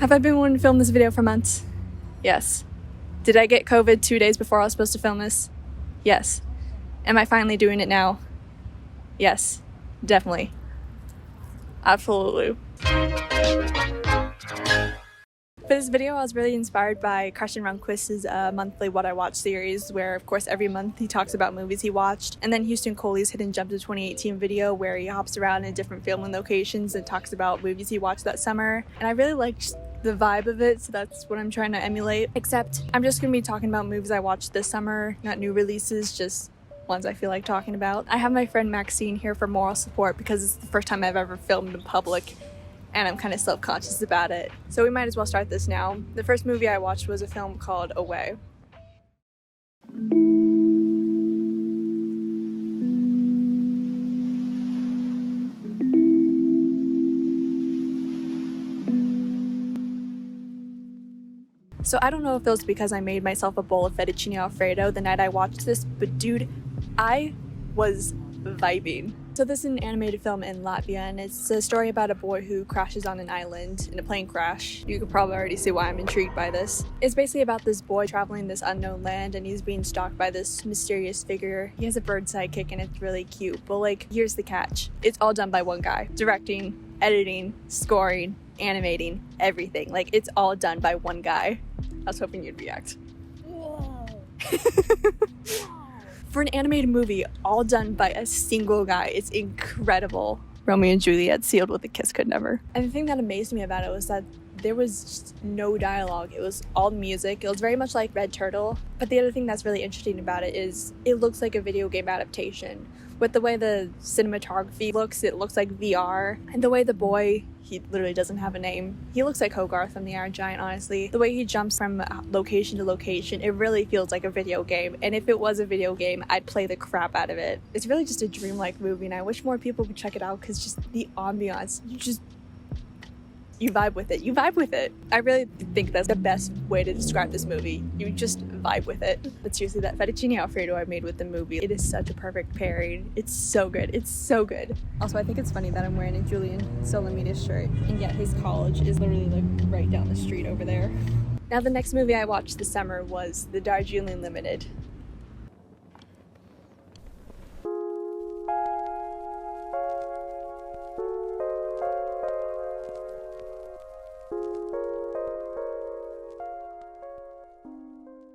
Have I been wanting to film this video for months? Yes. Did I get COVID 2 days before I was supposed to film this? Yes. Am I finally doing it now? Yes. Definitely. Absolutely. For this video, I was really inspired by Christian Runquist's monthly What I Watch series, where of course every month he talks about movies he watched, and then Houston Coley's Hidden Gems of 2018 video, where he hops around in different filming locations and talks about movies he watched that summer. And I really liked the vibe of it, so that's what I'm trying to emulate. Except I'm just gonna be talking about movies I watched this summer, not new releases, just ones I feel like talking about. I have my friend Maxine here for moral support because it's the first time I've ever filmed in public, and I'm kind of self-conscious about it. So we might as well start this now. The first movie I watched was a film called Away. So I don't know if it was because I made myself a bowl of fettuccine alfredo the night I watched this, but dude, I was vibing. So this is an animated film in Latvia, and it's a story about a boy who crashes on an island in a plane crash. You could probably already see why I'm intrigued by this. It's basically about this boy traveling this unknown land, and he's being stalked by this mysterious figure. He has a bird sidekick, and it's really cute, but like, here's the catch. It's all done by one guy. Directing, editing, scoring, animating, everything. Like, it's all done by one guy. I was hoping you'd react. Whoa. For an animated movie, all done by a single guy, it's incredible. Romeo and Juliet, sealed with a kiss could never. And the thing that amazed me about it was that there was just no dialogue. It was all music. It was very much like Red Turtle. But the other thing that's really interesting about it is it looks like a video game adaptation. With the way the cinematography looks, it looks like VR. And the way the boy, he literally doesn't have a name. He looks like Hogarth from The Iron Giant, honestly. The way he jumps from location to location, it really feels like a video game. And if it was a video game, I'd play the crap out of it. It's really just a dreamlike movie, and I wish more people would check it out because just the ambiance, you vibe with it. You vibe with it. I really think that's the best way to describe this movie. You just vibe with it. But seriously, that fettuccine alfredo I made with the movie, it is such a perfect pairing. It's so good. It's so good. Also, I think it's funny that I'm wearing a Julian Solomita's shirt, and yet his college is literally like right down the street over there. Now, the next movie I watched this summer was The Darjeeling Limited.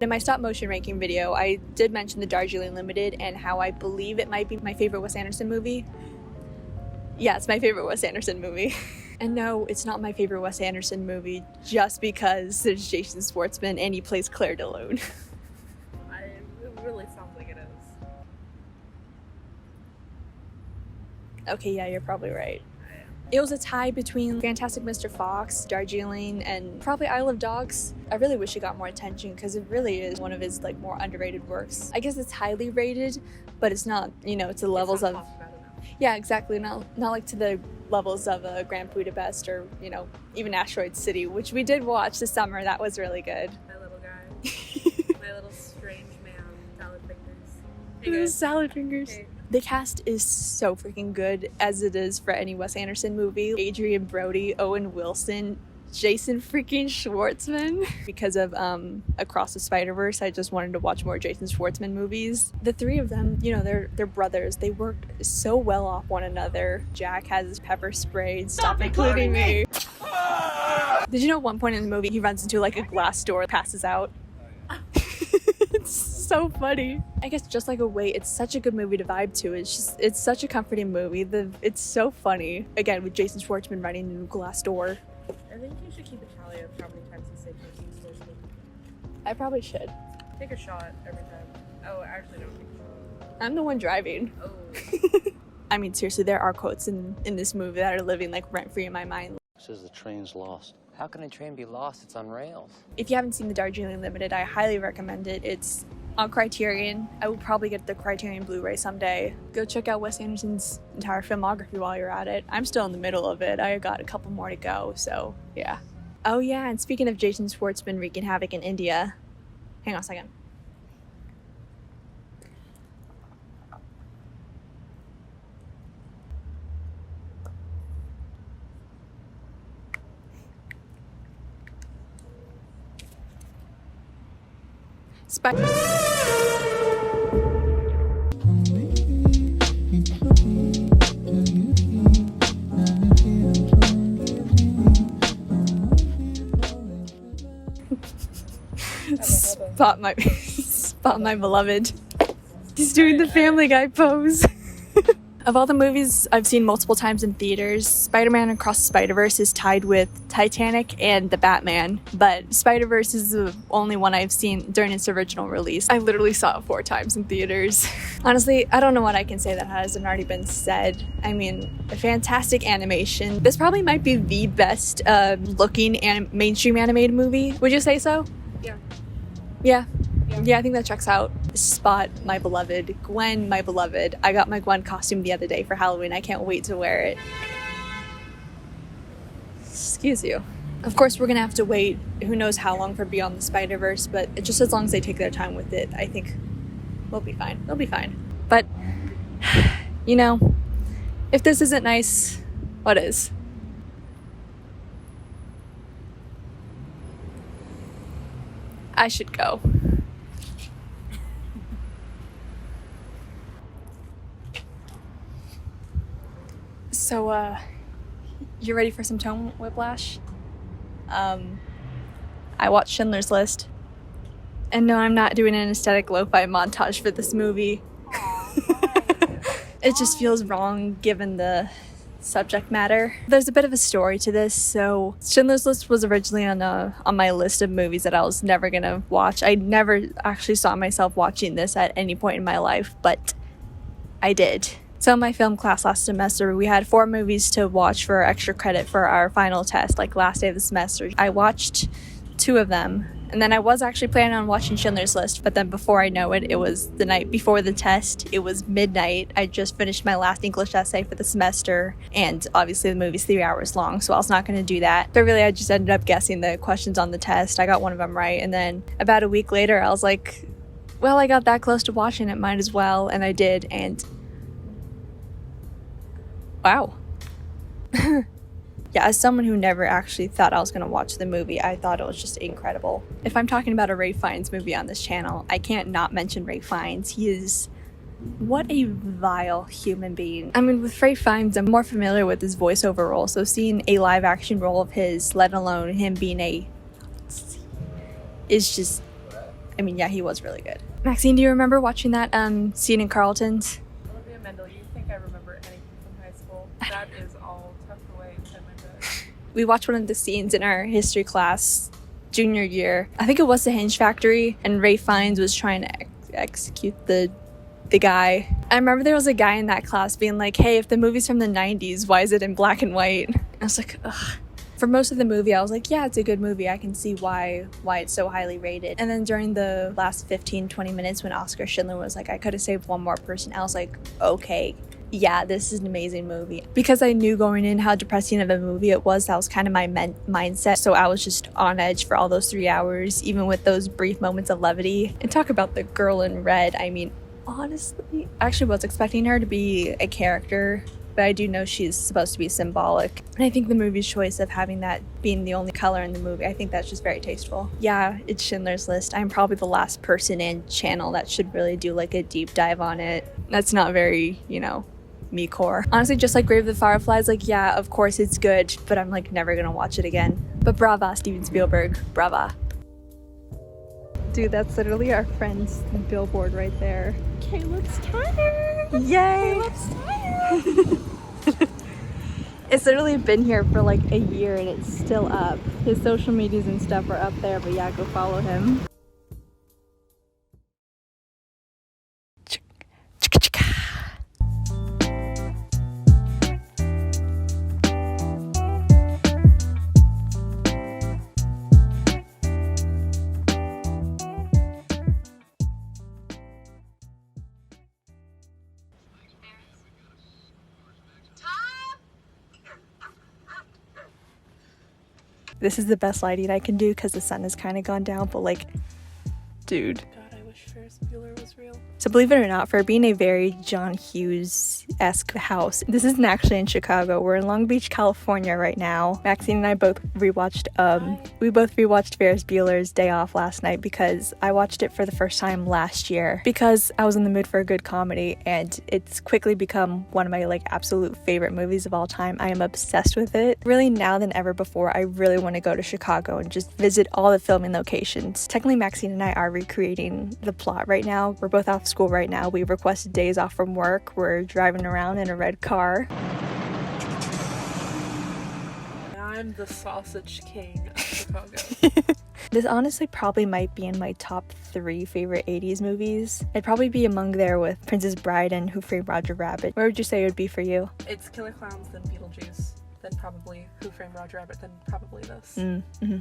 In my stop motion ranking video, I did mention The Darjeeling Limited and how I believe it might be my favorite Wes Anderson movie. Yeah, it's my favorite Wes Anderson movie. And no, it's not my favorite Wes Anderson movie just because there's Jason Schwartzman and he plays Claire de Lune. It really sounds like it is. Okay, yeah, you're probably right. It was a tie between Fantastic Mr. Fox, Darjeeling, and probably Isle of Dogs. I really wish it got more attention because it really is one of his like more underrated works. I guess it's highly rated, but it's not, you know, to the levels of... Yeah, exactly. Not like to the levels of Grand Budapest or, you know, even Asteroid City, which we did watch this summer. That was really good. My little guy. My little strange man. Salad fingers. Hey, guys. Salad fingers. Okay. The cast is so freaking good, as it is for any Wes Anderson movie. Adrian Brody, Owen Wilson, Jason freaking Schwartzman. Because of Across the Spider-Verse, I just wanted to watch more Jason Schwartzman movies. The three of them, you know, they're brothers. They work so well off one another. Jack has his pepper spray. Stop including me. Did you know at one point in the movie he runs into like a glass door, passes out? It's so funny. I guess just like Away, it's such a good movie to vibe to. It's such a comforting movie. It's so funny. Again, with Jason Schwartzman running into a glass door. I think you should keep a tally of how many times he said Jason Schwartzman. I probably should. Take a shot every time. Oh, actually, don't take a shot. I'm the one driving. Oh. I mean, seriously, there are quotes in this movie that are living like rent-free in my mind. Says the train's lost. How can a train be lost? It's on rails. If you haven't seen The Darjeeling Limited, I highly recommend it. It's on Criterion. I will probably get the Criterion Blu-ray someday. Go check out Wes Anderson's entire filmography while you're at it. I'm still in the middle of it. I got a couple more to go, so yeah. Oh yeah, and speaking of Jason Schwartzman wreaking havoc in India, hang on a second. Spot my beloved. He's doing the Family Guy pose. Of all the movies I've seen multiple times in theaters, Spider-Man Across the Spider-Verse is tied with Titanic and The Batman, but Spider-Verse is the only one I've seen during its original release. I literally saw it 4 times in theaters. Honestly, I don't know what I can say that hasn't already been said. I mean, a fantastic animation. This probably might be the best looking mainstream animated movie. Would you say so? Yeah. Yeah, I think that checks out. Spot my beloved. Gwen, my beloved. I got my Gwen costume the other day for Halloween. I can't wait to wear it. Excuse you. Of course, we're gonna have to wait who knows how long for Beyond the Spider-Verse, but just as long as they take their time with it, I think we'll be fine. They'll be fine. But, you know, if this isn't nice, what is? I should go. So, you ready for some tone whiplash? I watched Schindler's List. And no, I'm not doing an aesthetic lo-fi montage for this movie. It just feels wrong given the subject matter. There's a bit of a story to this. So Schindler's List was originally on my list of movies that I was never gonna watch. I never actually saw myself watching this at any point in my life, but I did. So in my film class last semester, we had 4 movies to watch for extra credit for our final test, like last day of the semester. I watched 2 of them. And then I was actually planning on watching Schindler's List, but then before I know it, it was the night before the test. It was midnight. I just finished my last English essay for the semester, and obviously the movie's 3 hours long, so I was not going to do that. But really, I just ended up guessing the questions on the test. I got one of them right, and then about a week later, I was like, well, I got that close to watching it, might as well, and I did, and wow. Yeah, as someone who never actually thought I was going to watch the movie, I thought it was just incredible. If I'm talking about a Ralph Fiennes movie on this channel, I can't not mention Ralph Fiennes. He is... what a vile human being. I mean, with Ralph Fiennes, I'm more familiar with his voiceover role, so seeing a live action role of his, let alone him being is just... I mean, yeah, he was really good. Maxine, do you remember watching that scene in Carlton's? Olivia Mendel, you think I remember anything from high school? That is all tucked away inside my book. We watched one of the scenes in our history class junior year. I think it was the Hinge Factory, and Ralph Fiennes was trying to execute the guy. I remember there was a guy in that class being like, hey, if the movie's from the 90s, why is it in black and white? I was like, ugh. For most of the movie, I was like, yeah, it's a good movie. I can see why it's so highly rated. And then during the last 15-20 minutes when Oscar Schindler was like, I could have saved one more person, I was like, okay, yeah, this is an amazing movie. Because I knew going in how depressing of a movie it was, that was kind of my mindset. So I was just on edge for all those 3 hours, even with those brief moments of levity. And talk about the girl in red. I mean, honestly, I actually was expecting her to be a character, but I do know she's supposed to be symbolic. And I think the movie's choice of having that being the only color in the movie, I think that's just very tasteful. Yeah, it's Schindler's List. I'm probably the last person and channel that should really do like a deep dive on it. That's not very, me core. Honestly, just like Grave of the Fireflies, like, yeah, of course it's good, but I'm like never gonna watch it again. But brava, Steven Spielberg, brava. Dude, that's literally our friend's billboard right there. Caleb's Tire! Yay! Caleb's Tire! It's literally been here for like a year and it's still up. His social medias and stuff are up there, but yeah, go follow him. This is the best lighting I can do because the sun has kind of gone down, but like, dude. God, I wish ferris Ferris Bueller was real. So believe it or not, for being a very John Hughes-esque house, this isn't actually in Chicago. We're in Long Beach, California right now. Maxine and I both rewatched Ferris Bueller's Day Off last night because I watched it for the first time last year because I was in the mood for a good comedy, and it's quickly become one of my like absolute favorite movies of all time. I am obsessed with it. Really, now than ever before, I really want to go to Chicago and just visit all the filming locations. Technically, Maxine and I are recreating the plot right now. We're both off school right now. We requested days off from work. We're driving around in a red car. I'm the sausage king of Chicago. This honestly probably might be in my top 3 favorite 80s movies. It'd probably be among there with Princess Bride and Who Framed Roger Rabbit. Where would you say it would be for you? It's Killer Clowns, then Beetlejuice, then probably Who Framed Roger Rabbit, then probably this. Mm-hmm.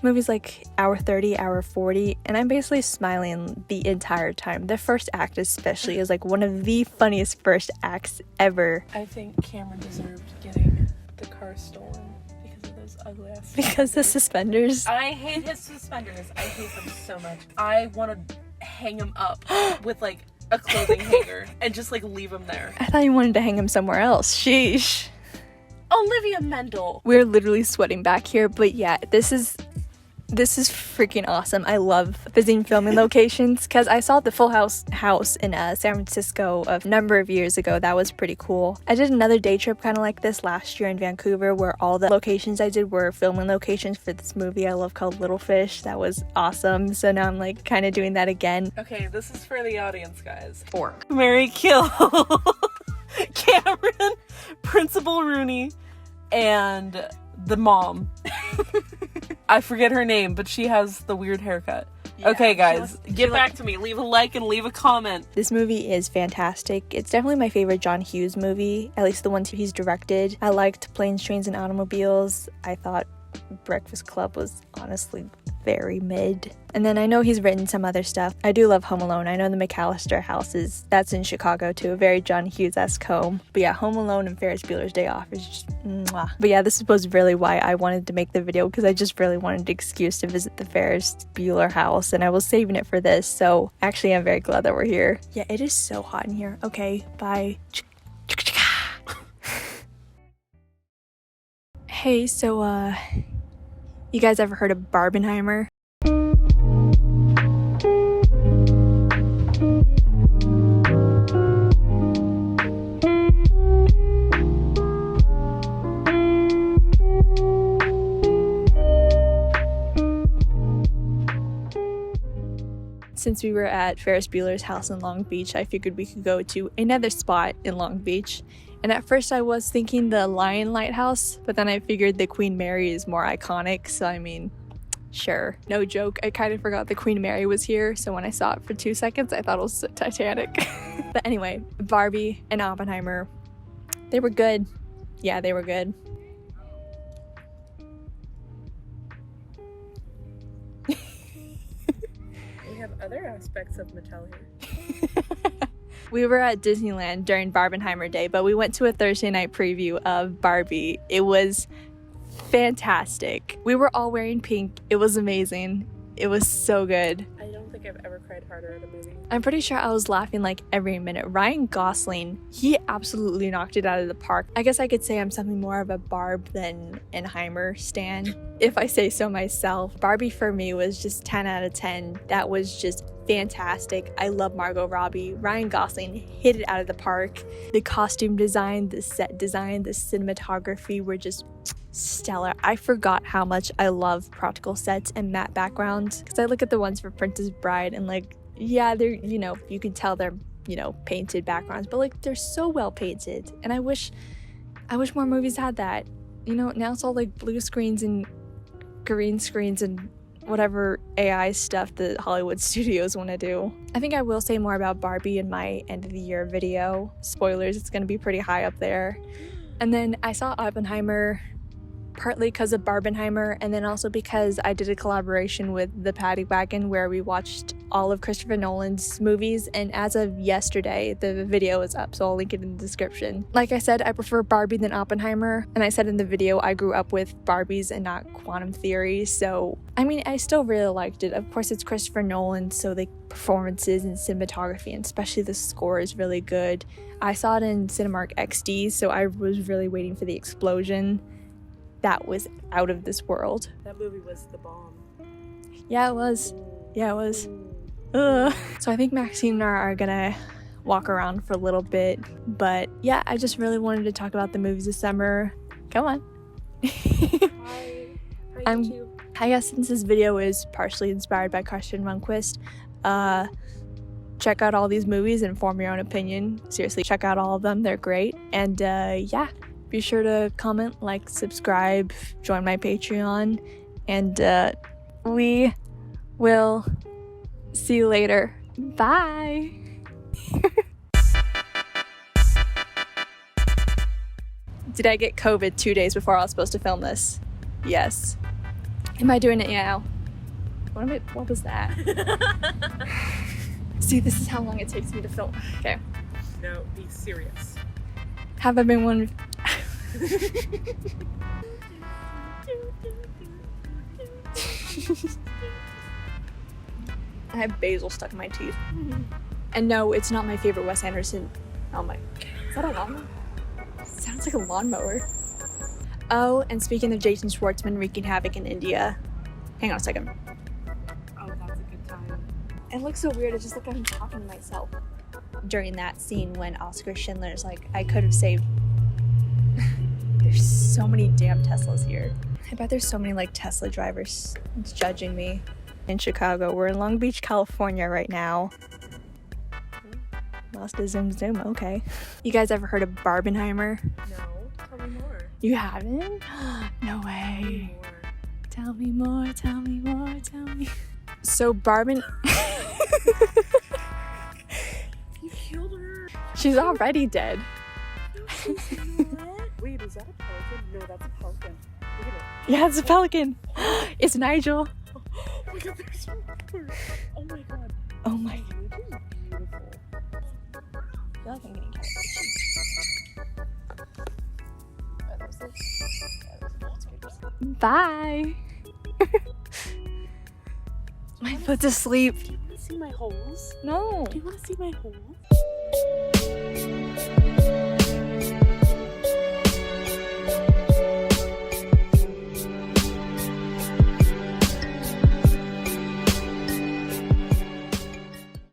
Movies like Hour 30, Hour 40, and I'm basically smiling the entire time. The first act especially is like one of the funniest first acts ever. I think Cameron deserved getting the car stolen because of those ugly ass Because the suspenders. I hate his suspenders. I hate them so much. I want to hang him up with like a clothing hanger and just like leave him there. I thought you wanted to hang him somewhere else. Sheesh. Olivia Mendel. We're literally sweating back here, but yeah, this is freaking awesome. I love visiting filming locations because I saw the Full House in San Francisco a number of years ago. That was pretty cool. I did another day trip kind of like this last year in Vancouver where all the locations I did were filming locations for this movie I love called Little Fish. That was awesome. So now I'm like kind of doing that again. Okay, this is for the audience, guys. Fork. Marry, kill. Cameron, Principal Rooney, and the mom. I forget her name, but she has the weird haircut. Yeah, okay, guys, get back to me. Leave a like and leave a comment. This movie is fantastic. It's definitely my favorite John Hughes movie, at least the ones he's directed. I liked Planes, Trains, and Automobiles. I thought Breakfast Club was honestly very mid. And then I know he's written some other stuff. I do love Home Alone. I know the McAllister houses. That's in Chicago too. A very John Hughes-esque home. But yeah, Home Alone and Ferris Bueller's Day Off is just mwah. But yeah, this was really why I wanted to make the video because I just really wanted an excuse to visit the Ferris Bueller house and I was saving it for this. So actually I'm very glad that we're here. Yeah, it is so hot in here. Okay, bye. Hey, so you guys ever heard of Barbenheimer? Since we were at Ferris Bueller's house in Long Beach, I figured we could go to another spot in Long Beach. And at first I was thinking the Lion Lighthouse, but then I figured the Queen Mary is more iconic, so I mean, sure. No joke, I kind of forgot the Queen Mary was here, so when I saw it for 2 seconds, I thought it was Titanic. But anyway, Barbie and Oppenheimer, they were good. Yeah, they were good. We have other aspects of Mattel here. We were at Disneyland during Barbenheimer Day, but we went to a Thursday night preview of Barbie. It was fantastic. We were all wearing pink. It was amazing. It was so good. I don't think I've ever cried harder at a movie. I'm pretty sure I was laughing like every minute. Ryan Gosling, he absolutely knocked it out of the park. I guess I could say I'm something more of a Barb than Oppenheimer stan, if I say so myself. Barbie for me was just 10 out of 10. That was just fantastic. I love Margot Robbie. Ryan Gosling hit it out of the park. The costume design, the set design, the cinematography were just stellar. I forgot how much I love practical sets and matte backgrounds because I look at the ones for Princess Bride and like, yeah, they're, you know, you can tell they're, you know, painted backgrounds, but like they're so well painted. And I wish more movies had that. You know, now it's all like blue screens and green screens and whatever AI stuff the Hollywood studios want to do. I think I will say more about Barbie in my end of the year video. Spoilers, it's going to be pretty high up there. And then I saw Oppenheimer partly because of Barbenheimer, and then also because I did a collaboration with the Paddy Wagon where we watched all of Christopher Nolan's movies, and as of yesterday, the video is up, so I'll link it in the description. Like I said, I prefer Barbie than Oppenheimer, and I said in the video I grew up with Barbies and not Quantum Theory, so I mean, I still really liked it. Of course, it's Christopher Nolan, so the performances and cinematography, and especially the score, is really good. I saw it in Cinemark XD, so I was really waiting for the explosion. That was out of this world. That movie was the bomb. Yeah, it was. Yeah, it was. Ugh. So I think Maxine and I are gonna walk around for a little bit, but yeah, I just really wanted to talk about the movies this summer. Come on. Hi. I guess since this video is partially inspired by Karsten Lundquist, check out all these movies and form your own opinion. Seriously, check out all of them. They're great. And yeah, be sure to comment, like, subscribe, join my Patreon, and we will see you later. Bye! Did I get COVID 2 days before I was supposed to film this? Yes. Am I doing it now? What was that? See, this is how long it takes me to film. Okay. No, be serious. Have I been one? I have basil stuck in my teeth. And no, it's not my favorite Wes Anderson. Oh my. Is that a lawnmower? Sounds like a lawnmower. Oh, and speaking of Jason Schwartzman wreaking havoc in India. Hang on a second. Oh, that's a good time. It looks so weird. It just looked like I'm talking to myself. During that scene when Oscar Schindler's like, I could have saved. There's so many damn Teslas here. I bet there's so many like Tesla drivers judging me. In Chicago. We're in Long Beach, California right now. Lost a zoom, okay. You guys ever heard of Barbenheimer? No, tell me more. You haven't? No way. Tell me more, tell me more, tell me. So You killed her. She's already dead. No, she's not. Wait, is that a pelican? No, that's a pelican. Look at it. Yeah, it's a pelican. It's Nigel. Oh my god, there's so much. Oh my god. Oh my. Which is beautiful. I feel like I'm getting catfished. Bye. My foot's asleep. Do you want to see my holes? No. Do you want to see my holes?